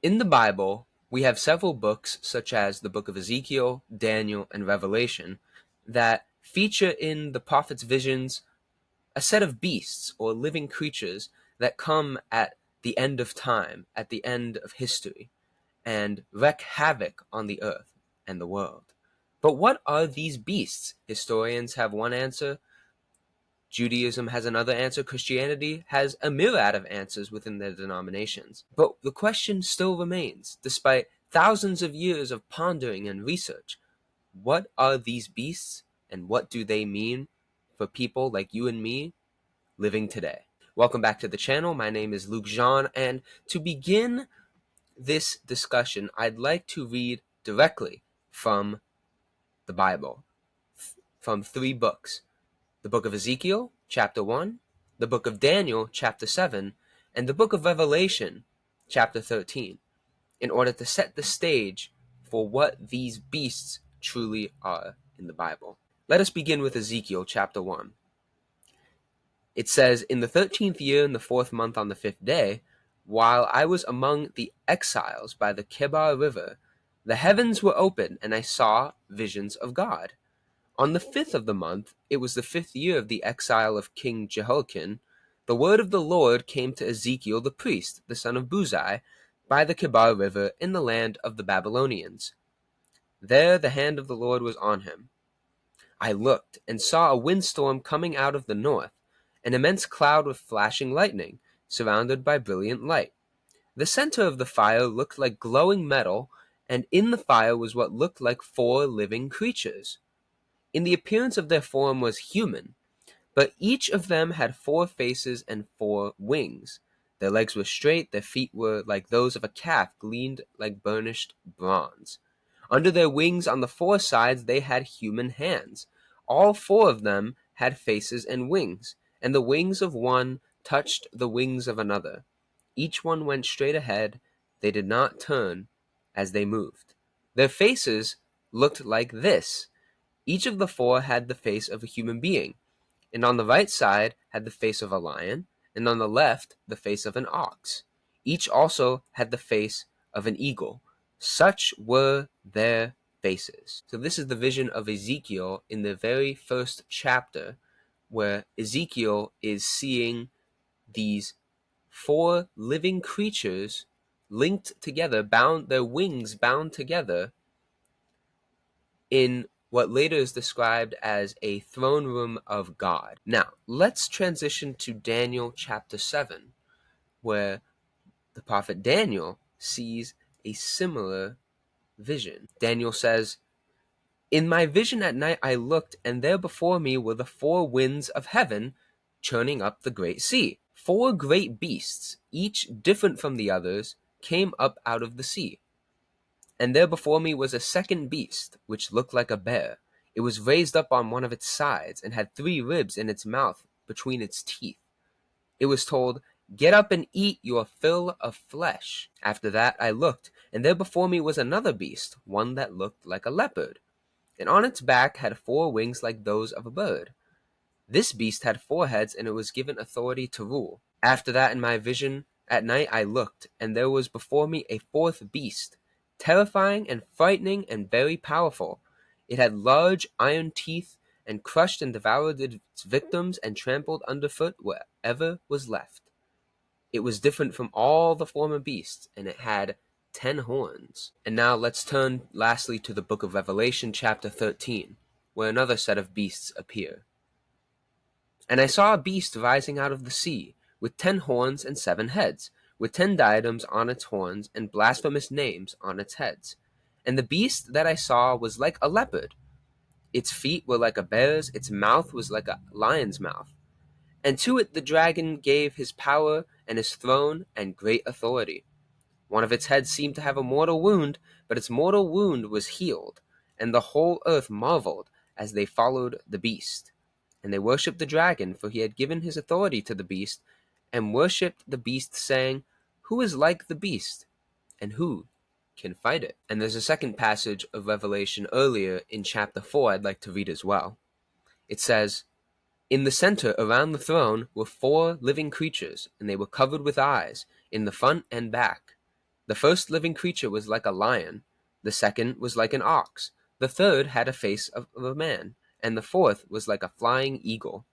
In the Bible, we have several books, such as the book of Ezekiel, Daniel, and Revelation, that feature in the prophet's visions a set of beasts or living creatures that come at the end of time, at the end of history, and wreak havoc on the earth and the world. But what are these beasts? Historians have one answer, Judaism has another answer, Christianity has a myriad of answers within their denominations. But the question still remains, despite thousands of years of pondering and research, what are these beasts and what do they mean for people like you and me living today? Welcome back to the channel. My name is Luke Jean, and to begin this discussion, I'd like to read directly from the Bible, from three books: the book of Ezekiel, chapter 1, the book of Daniel, chapter 7, and the book of Revelation, chapter 13, in order to set the stage for what these beasts truly are in the Bible. Let us begin with Ezekiel, chapter 1. It says, "In the 13th year, in the 4th month, on the 5th day, while I was among the exiles by the Kebar River, the heavens were opened, and I saw visions of God. On the 5th of the month, it was the 5th year of the exile of King Jehoiakim, the word of the Lord came to Ezekiel the priest, the son of Buzi, by the Kebar River in the land of the Babylonians. There the hand of the Lord was on him. I looked, and saw a windstorm coming out of the north, an immense cloud with flashing lightning, surrounded by brilliant light. The center of the fire looked like glowing metal, and in the fire was what looked like 4 living creatures. In the appearance of their form was human, but each of them had 4 faces and 4 wings. Their legs were straight, their feet were like those of a calf, gleamed like burnished bronze. Under their wings on the 4 sides they had human hands. All 4 of them had faces and wings, and the wings of one touched the wings of another. Each one went straight ahead. They did not turn as they moved. Their faces looked like this. Each of the 4 had the face of a human being, and on the right side had the face of a lion, and on the left the face of an ox. Each also had the face of an eagle. Such were their faces." So this is the vision of Ezekiel in the very first chapter, where Ezekiel is seeing these 4 living creatures linked together, bound, their wings bound together, in what later is described as a throne room of God. Now, let's transition to Daniel chapter 7, where the prophet Daniel sees a similar vision. Daniel says, "In my vision at night I looked, and there before me were the 4 winds of heaven churning up the great sea. 4 great beasts, each different from the others, came up out of the sea. And there before me was a second beast, which looked like a bear. It was raised up on one of its sides, and had 3 ribs in its mouth between its teeth. It was told, 'Get up and eat your fill of flesh.' After that I looked, and there before me was another beast, one that looked like a leopard, and on its back had 4 wings like those of a bird. This beast had 4 heads, and it was given authority to rule. After that in my vision at night I looked, and there was before me a 4th beast, terrifying and frightening and very powerful. It had large iron teeth, and crushed and devoured its victims, and trampled underfoot wherever was left. It was different from all the former beasts, and it had 10 horns." And now let's turn lastly to the book of Revelation chapter 13, where another set of beasts appear. "And I saw a beast rising out of the sea, with 10 horns and 7 heads, with 10 diadems on its horns, and blasphemous names on its heads. And the beast that I saw was like a leopard. Its feet were like a bear's, its mouth was like a lion's mouth. And to it the dragon gave his power and his throne and great authority. One of its heads seemed to have a mortal wound, but its mortal wound was healed, and the whole earth marveled as they followed the beast. And they worshipped the dragon, for he had given his authority to the beast, and worshipped the beast, saying, 'Who is like the beast, and who can fight it?'" And there's a second passage of Revelation earlier in chapter 4 I'd like to read as well. It says, "In the center around the throne were 4 living creatures, and they were covered with eyes, in the front and back. The first living creature was like a lion, the second was like an ox, the third had a face of a man, and the fourth was like a flying eagle.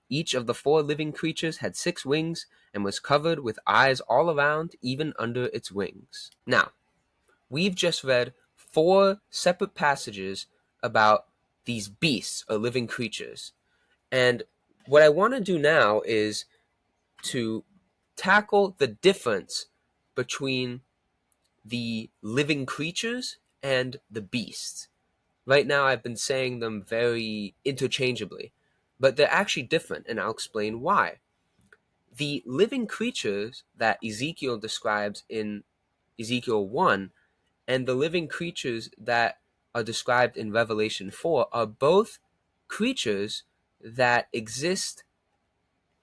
Each of the 4 living creatures had 6 wings and was covered with eyes all around, even under its wings. Now, we've just read 4 separate passages about these beasts or living creatures. And what I want to do now is to tackle the difference between the living creatures and the beasts. Right now, I've been saying them very interchangeably, but they're actually different, and I'll explain why. The living creatures that Ezekiel describes in Ezekiel 1 and the living creatures that are described in Revelation 4 are both creatures that exist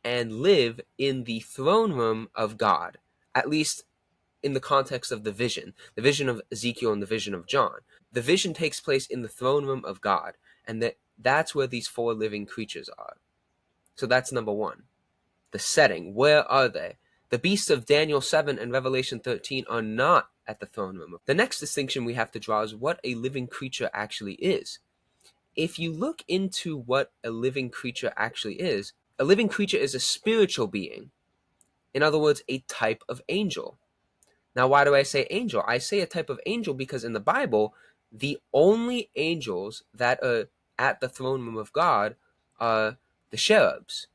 and live in the throne room of God, at least in the context of the vision of Ezekiel and the vision of John. The vision takes place in the throne room of God, and that's where these 4 living creatures are. So that's number 1. The setting, where are they? The beasts of Daniel 7 and Revelation 13 are not at the throne room. The next distinction we have to draw is what a living creature actually is. If you look into what a living creature actually is, a living creature is a spiritual being. In other words, a type of angel. Now, why do I say angel? I say a type of angel because in the Bible, the only angels that are at the throne room of God are the cherubs,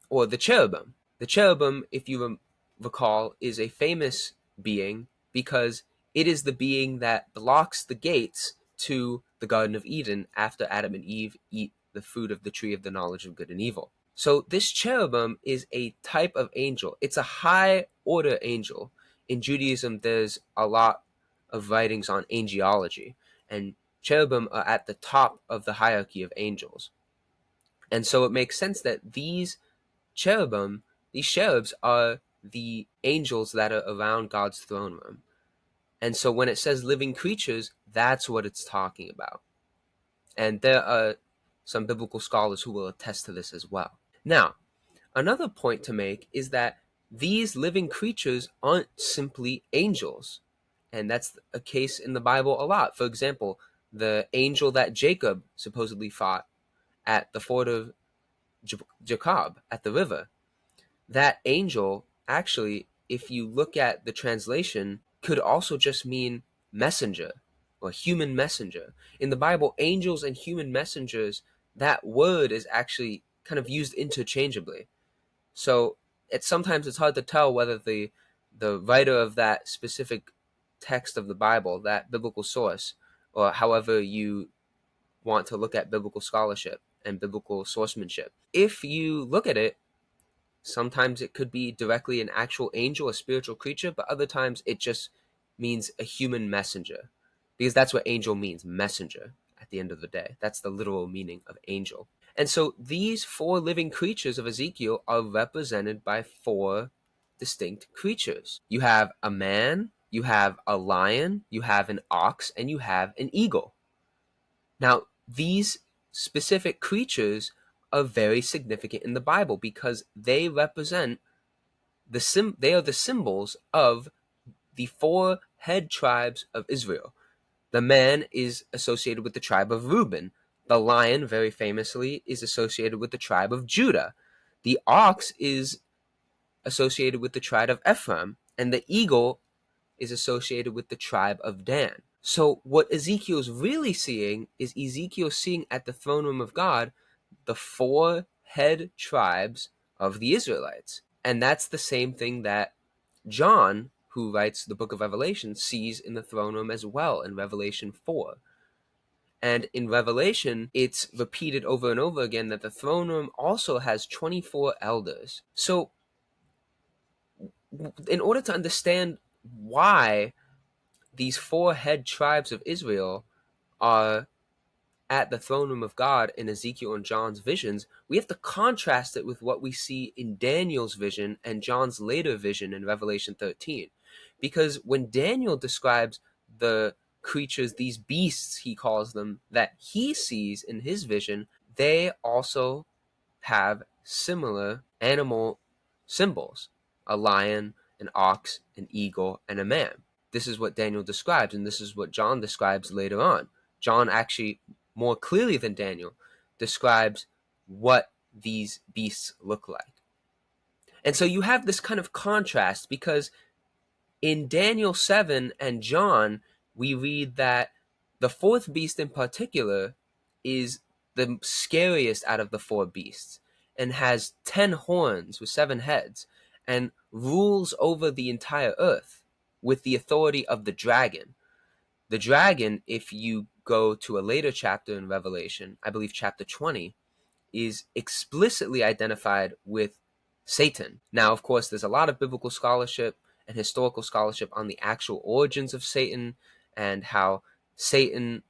or the cherubim. The cherubim, if you recall, is a famous being because it is the being that blocks the gates to the Garden of Eden after Adam and Eve eat the fruit of the tree of the knowledge of good and evil. So this cherubim is a type of angel. It's a high order angel. In Judaism, there's a lot of writings on angelology, and cherubim are at the top of the hierarchy of angels. And so it makes sense that these cherubs are the angels that are around God's throne room. And so when it says living creatures, that's what it's talking about. And there are some biblical scholars who will attest to this as well. Now, another point to make is that these living creatures aren't simply angels. And that's a case in the Bible a lot. For example, the angel that Jacob supposedly fought at the ford of Jacob at the river, that angel actually, if you look at the translation, could also just mean messenger or human messenger. In the Bible, angels and human messengers, that word is actually kind of used interchangeably. So sometimes it's hard to tell whether the writer of that specific text of the Bible, that biblical source, or however you want to look at biblical scholarship and biblical sourcemanship. If you look at it, sometimes it could be directly an actual angel, a spiritual creature, but other times it just means a human messenger, because that's what angel means, messenger, at the end of the day. That's the literal meaning of angel. And so these 4 living creatures of Ezekiel are represented by 4 distinct creatures. You have a man, you have a lion, you have an ox, and you have an eagle. Now, these specific creatures are very significant in the Bible because they represent they are the symbols of the 4 head tribes of Israel. The man is associated with the tribe of Reuben. The lion, very famously, is associated with the tribe of Judah. The ox is associated with the tribe of Ephraim, and the eagle is associated with the tribe of Dan. So what Ezekiel's really seeing is Ezekiel seeing at the throne room of God the 4 head tribes of the Israelites. And that's the same thing that John, who writes the book of Revelation, sees in the throne room as well in Revelation 4. And in Revelation, it's repeated over and over again that the throne room also has 24 elders. So in order to understand why these 4 head tribes of Israel are at the throne room of God in Ezekiel and John's visions, we have to contrast it with what we see in Daniel's vision and John's later vision in Revelation 13. Because when Daniel describes the creatures, these beasts, he calls them, that he sees in his vision, they also have similar animal symbols. A lion, an ox, an eagle, and a man. This is what Daniel describes, and this is what John describes later on. John actually, more clearly than Daniel, describes what these beasts look like. And so you have this kind of contrast, because in Daniel 7 and John, we read that the fourth beast in particular is the scariest out of the four beasts, and has 10 horns with 7 heads, and rules over the entire earth with the authority of the dragon. The dragon, if you go to a later chapter in Revelation, I believe chapter 20, is explicitly identified with Satan. Now, of course, there's a lot of biblical scholarship and historical scholarship on the actual origins of Satan, and how Satan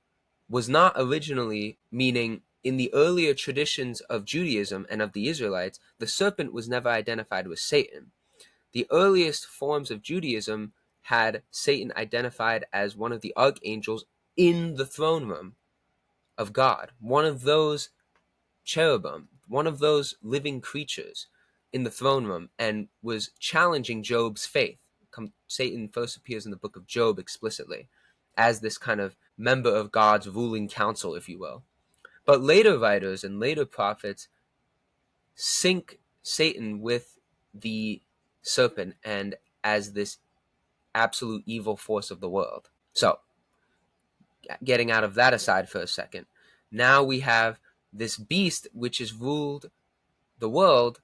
was not originally, meaning in the earlier traditions of Judaism and of the Israelites, the serpent was never identified with Satan. The earliest forms of Judaism had Satan identified as one of the archangels in the throne room of God, one of those cherubim, one of those living creatures in the throne room, and was challenging Job's faith. Satan first appears in the book of Job explicitly as this kind of member of God's ruling council, if you will. But later writers and later prophets sync Satan with the serpent and as this absolute evil force of the world. So, getting out of that aside for a second, now we have this beast which has ruled the world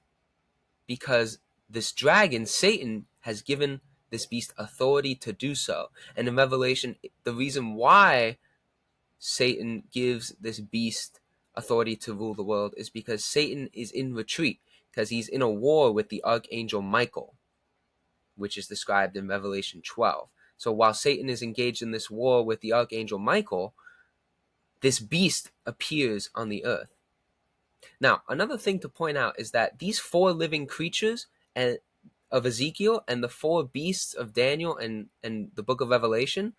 because this dragon, Satan, has given this beast authority to do so. And in Revelation, the reason why Satan gives this beast authority to rule the world is because Satan is in retreat, because he's in a war with the archangel Michael, which is described in Revelation 12. So while Satan is engaged in this war with the archangel Michael, this beast appears on the earth. Now, another thing to point out is that these 4 living creatures of Ezekiel and the 4 beasts of Daniel and the book of Revelation,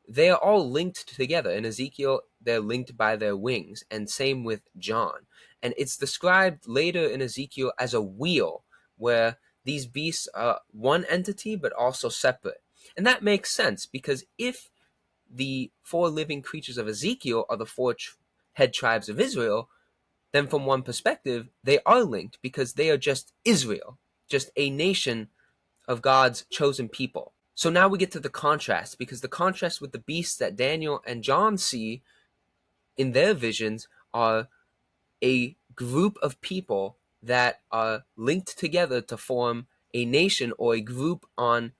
they are all linked together. In Ezekiel, they're linked by their wings, and same with John. And it's described later in Ezekiel as a wheel, where these beasts are one entity but also separate. And that makes sense, because if the 4 living creatures of Ezekiel are the 4 head tribes of Israel, then from one perspective, they are linked, because they are just Israel, just a nation of God's chosen people. So now we get to the contrast, because the contrast with the beasts that Daniel and John see in their visions are a group of people that are linked together to form a nation, or a group on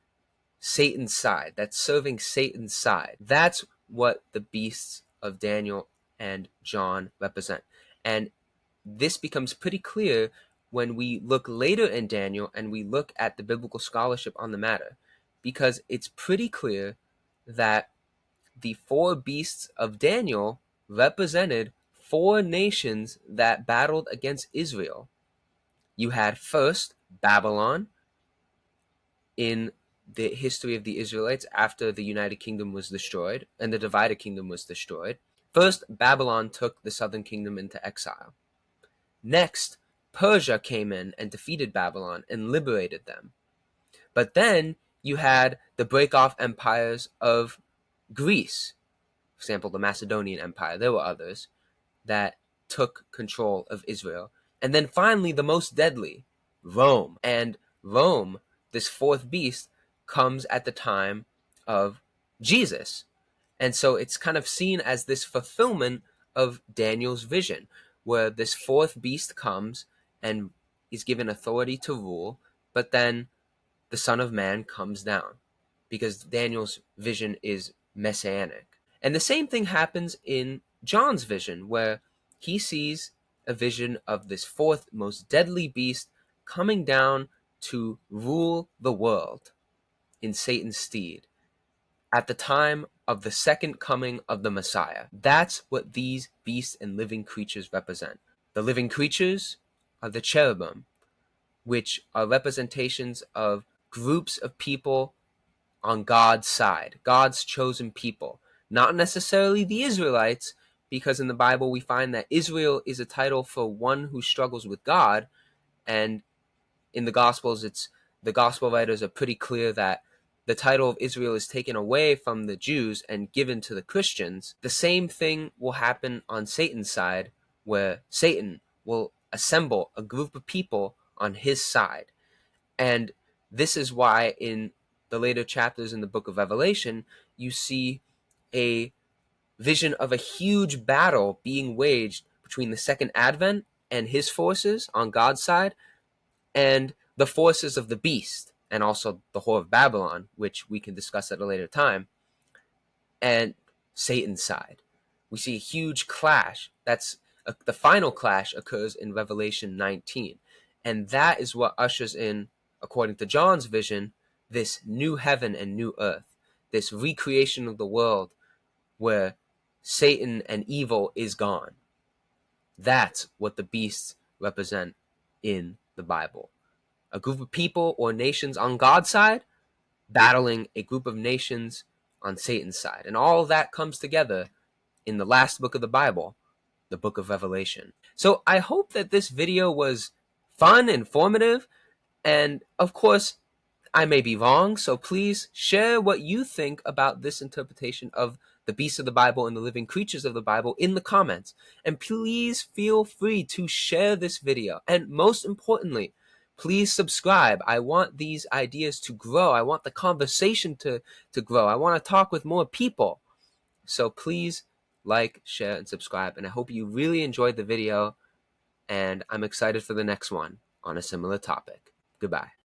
Satan's side, that's serving Satan's side. That's what the beasts of Daniel and John represent. And this becomes pretty clear when we look later in Daniel and we look at the biblical scholarship on the matter, because it's pretty clear that the 4 beasts of Daniel represented 4 nations that battled against Israel. You had first Babylon in the history of the Israelites after the United Kingdom was destroyed and the divided kingdom was destroyed. First, Babylon took the southern kingdom into exile. Next, Persia came in and defeated Babylon and liberated them. But then you had the break-off empires of Greece, for example, the Macedonian Empire. There were others that took control of Israel. And then finally, the most deadly, Rome. And Rome, this 4th beast, comes at the time of Jesus. And so it's kind of seen as this fulfillment of Daniel's vision, where this 4th beast comes and is given authority to rule, but then the Son of Man comes down, because Daniel's vision is messianic. And the same thing happens in John's vision, where he sees a vision of this 4th most deadly beast coming down to rule the world in Satan's stead at the time of the second coming of the Messiah. That's what these beasts and living creatures represent. The living creatures are the cherubim, which are representations of groups of people on God's side, God's chosen people. Not necessarily the Israelites, because in the Bible we find that Israel is a title for one who struggles with God, and in the Gospels it's the gospel writers are pretty clear that the title of Israel is taken away from the Jews and given to the Christians, the same thing will happen on Satan's side, where Satan will assemble a group of people on his side. And this is why in the later chapters in the book of Revelation, you see a vision of a huge battle being waged between the second advent and his forces on God's side, and the forces of the beast, and also the whore of Babylon, which we can discuss at a later time, and Satan's side. We see a huge clash. The final clash occurs in Revelation 19. And that is what ushers in, according to John's vision, this new heaven and new earth, this recreation of the world where Satan and evil is gone. That's what the beasts represent in the Bible. A group of people or nations on God's side battling a group of nations on Satan's side. And all of that comes together in the last book of the Bible, the book of Revelation. So I hope that this video was fun, informative, and of course, I may be wrong, so please share what you think about this interpretation of the beasts of the Bible and the living creatures of the Bible in the comments. And please feel free to share this video. And most importantly, please subscribe. I want these ideas to grow. I want the conversation to grow. I want to talk with more people. So please like, share, and subscribe. And I hope you really enjoyed the video. And I'm excited for the next one on a similar topic. Goodbye.